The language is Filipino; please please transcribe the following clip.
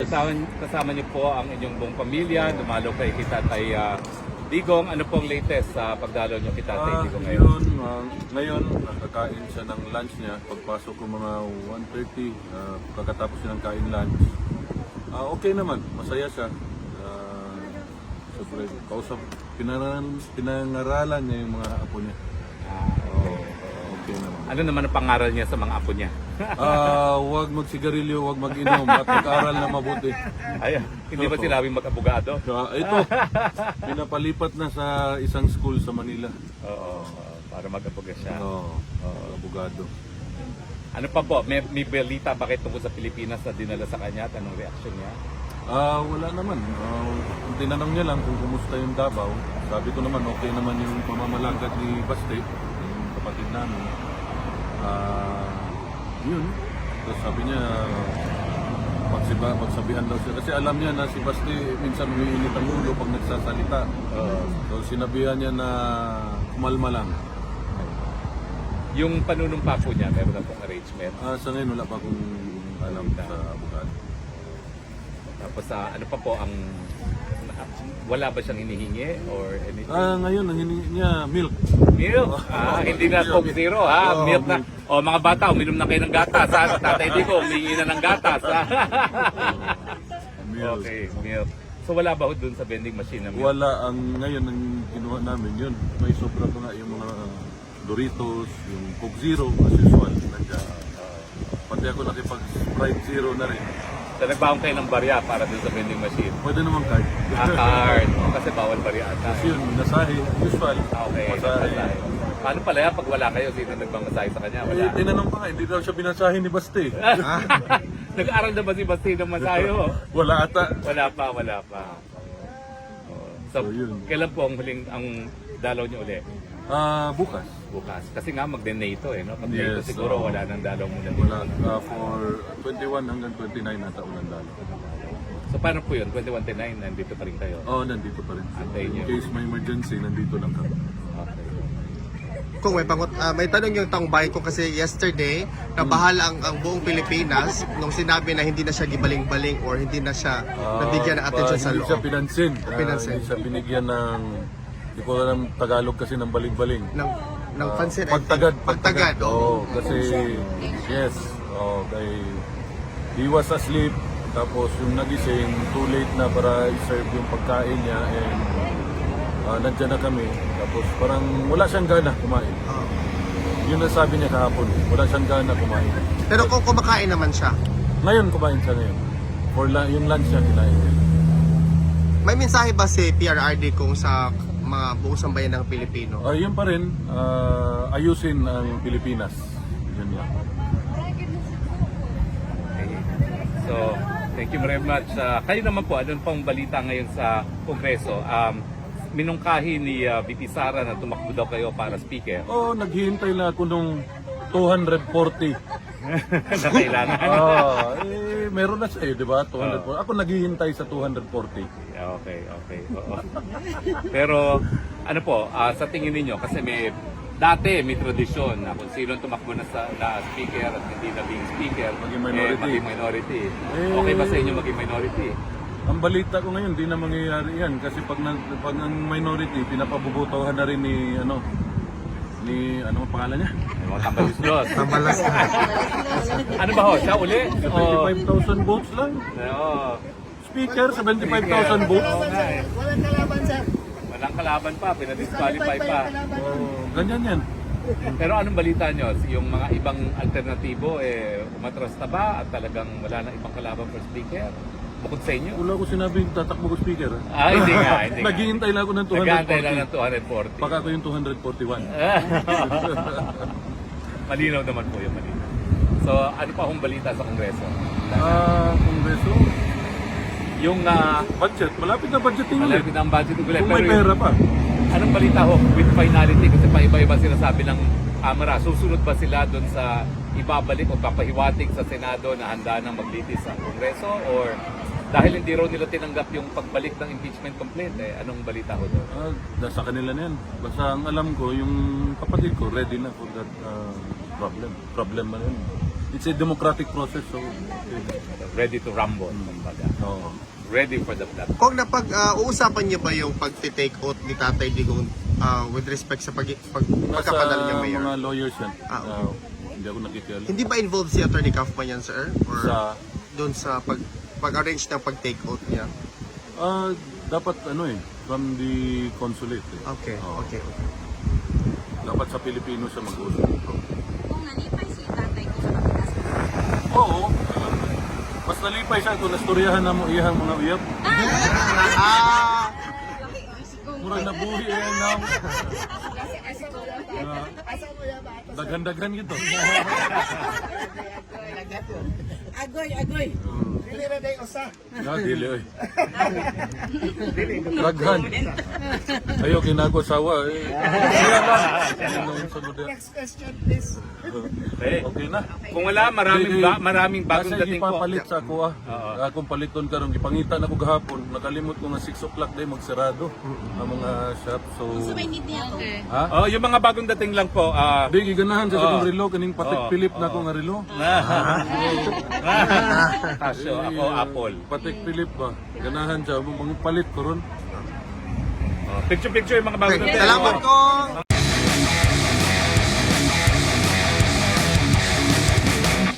kasama niyo po ang inyong buong pamilya, dumalo kay Tatay Digong. Ano pong latest sa pagdalo niyo kay Tatay Digong ngayon? Yun, ngayon, nakakain siya ng lunch niya. Pagpasok ko mga 1:30, pagkatapos siya ng kain lunch. Okay naman, masaya siya. Siyempre, pinangaralan niya yung mga apo niya. Okay naman. Ano naman ang pangaral niya sa mga apo niya? Huwag magsigarilyo, huwag mag-inom, at mag-aral na mabuti. Ay, hindi ba sinabing mag-abogado? Ito, pinapalipat na sa isang school sa Manila. Oo, para mag-aboga siya. Abogado. Ano pa po? May balita ba kayo tungkol sa Pilipinas na dinala sa kanya at anong reaksyon niya? Wala naman. Tinanong niya lang kung kumusta yung Davao. Sabi ko naman, okay naman yung pamamalakad ni Baste, yung kapatid namin. Yun. Tapos sabi niya, magsabihan daw siya. Kasi alam niya na si Baste minsan umiinit ang ulo pag nagsasalita. So sinabihan niya na kumalma lang. Yung panunumpa po niya, meron na pong arrangement. Sa ngayon wala pa akong alam sa abogado. Tapos ano pa po ang... Wala ba siyang hinihingi or anything? Ngayon, ang hinihingi niya, milk. Milk? Hindi na Coke Zero ha? Milk na. O mga bata, uminom na kayo ng gatas ha? Tatay Digo, humingi na ng gatas ha? Milk. Okay, milk. So wala ba ho dun sa vending machine na milk? Wala. Ngayon, ang kinuha namin yun. May sobra pa nga yung mga Doritos, yung Coke Zero, as usual. Pati ako nakipag-Sprite Zero na rin. So nagbaon kayo ng barya para dun sa vending machine? Pwede naman card. Card. Kasi bawal barya ata. Kasi yun, nasahe, usual. Okay, Masahe. masahe. Paano pala yan pag wala kayo? Sino nagmamasahe sa kanya? Wala. Tinanong pa nga, hindi daw siya binasahe ni Baste. Nag-aaral na ba si Basti ng masahe ho? Wala ata. Wala pa. So, So, yun. kailan po ang huling ang dalaw niyo uli? Bukas. Bukas. Kasi nga mag-NATO no? Pag-NATO Yes, siguro wala nang dalaw muna dito. Wala. For 21 hanggang 29 nata ulan dalo. So paano po yun? 21-29, nandito pa rin kayo? Nandito pa rin. Antayin niyo. In case may emergency, nandito lang kami. Okay. Kung may tanong yung taong bayan ko kasi yesterday, nabahala ang buong Pilipinas nung sinabi na hindi na siya gibaling-baling or hindi na siya nabigyan ng atensyon sa Hindi siya loob. pinansin. Pinansin. Hindi siya binigyan ng, hindi ko alam Tagalog kasi ng baling-baling. Ng pansin. Pagtagad. Oo, kasi, yes. He was asleep. Tapos yung nagising, too late na para i-serve yung pagkain niya. And nandiyan na kami. Tapos parang wala siyang gana kumain. Yun ang sabi niya kahapon. Wala siyang gana kumain. Pero kung kumakain naman siya, Ngayon kumain siya ngayon. Yung lunch niya kinain niya. may mensahe ba si PRRD kung sa mga buong sambayan ng Pilipino? Yun pa rin, ayusin ang Pilipinas. Yun lang. Okay. So, thank you very much. Kayo naman po, anong pang balita ngayon sa Kongreso? Minungkahi ni VP Sara na tumakbo daw kayo para speaker. Naghihintay lang ako nung 240. Na kailangan. Meron na siya di ba? 240. Ako naghihintay sa 240. Okay. Oo. Pero ano po, sa tingin niyo kasi dati may tradisyon na kung sino tumakbo na speaker at hindi naging speaker, Maging minority. maging minority. Okay ba sa inyo maging minority? Ang balita ko ngayon, di na mangyayari yan. Kasi pag ang minority, pinapabubutuhan na rin ni ano ang pangalan niya? Mga tambalis-los. Tambalas na. Ano ba ho? Siya uli? 75,000 votes lang. Oo. Speaker, 75,000 votes. Walang kalaban, sir. Walang kalaban pa, pinadisqualify pa. Ganyan yan. Pero anong balita nyo? Yung mga ibang alternatibo, umatras na ba at talagang wala na ibang kalaban for speaker? Bukod sa inyo? Wala ko sinabing tatakbo ko speaker. Hindi nga. Naghihintay lang ako ng 240. Nag-aantay lang ng 240. Baka ako yung 241. Malinaw naman po yung malinaw. So, ano pa akong balita sa Kongreso? Kongreso? Yung Budget. Malapit na budgeting ulit. malapit ang budget ulit. Kung may pera pa. Anong balita ho with finality? Kasi pa-iba-iba sinasabi ng Kamara. Susunod ba sila doon sa ibabalik o papahiwatig sa Senado na handa nang maglitis sa Kongreso? Or dahil hindi raw nila tinanggap yung pagbalik ng impeachment complaint, anong balita ho doon? Nasa kanila na yan. Basta ang alam ko, yung kapatid ko ready na for that problem. Problem na yun. it's a democratic process. So, Ready to rumble, kumbaga. no. Ready for the blood. Kung uusapan niyo ba yung pag-take out ni Tatay Digong with respect sa pagkapanalo niya mayor? Mga lawyers yan. Okay. Hindi ako nakikialam. Hindi ba involved si Attorney Kaufman yan, sir? Or Sa, doon sa pag-arrange ng pag-take out niya? dapat from the consulate. Okay, Oo. okay. Dapat sa Pilipino siya mag-usap. Kung nalipay si tatay ko sa kapitas. Oo. Mas nalipay siya kung nastoryahan na mo iyang mga uyab. Murag nabuhi yan na. Asa mo yan ba? Daghan-daghan gito. Agoy. Dili na day usa. Dili oy. Daghan. Ayo kinako sawa. Siya lang. Next question, please. Okay na. Kung wala, maraming bagong Kasi dating po. ipapalit sa ako Akong paliton karon gipangitan ako gahapon. Nakalimot ko nga 6 o'clock day magsarado ang mga shop. So So may need niya ako. ha? Oh, yung mga bagong dating lang po. Di giganahan sa akong relo kaning Patek Philip na akong relo. Kasyo, ako Apple. Patek Philip ba? Ganahan siya mga palit ko ron. Picture yung mga bagong dating. Salamat ko!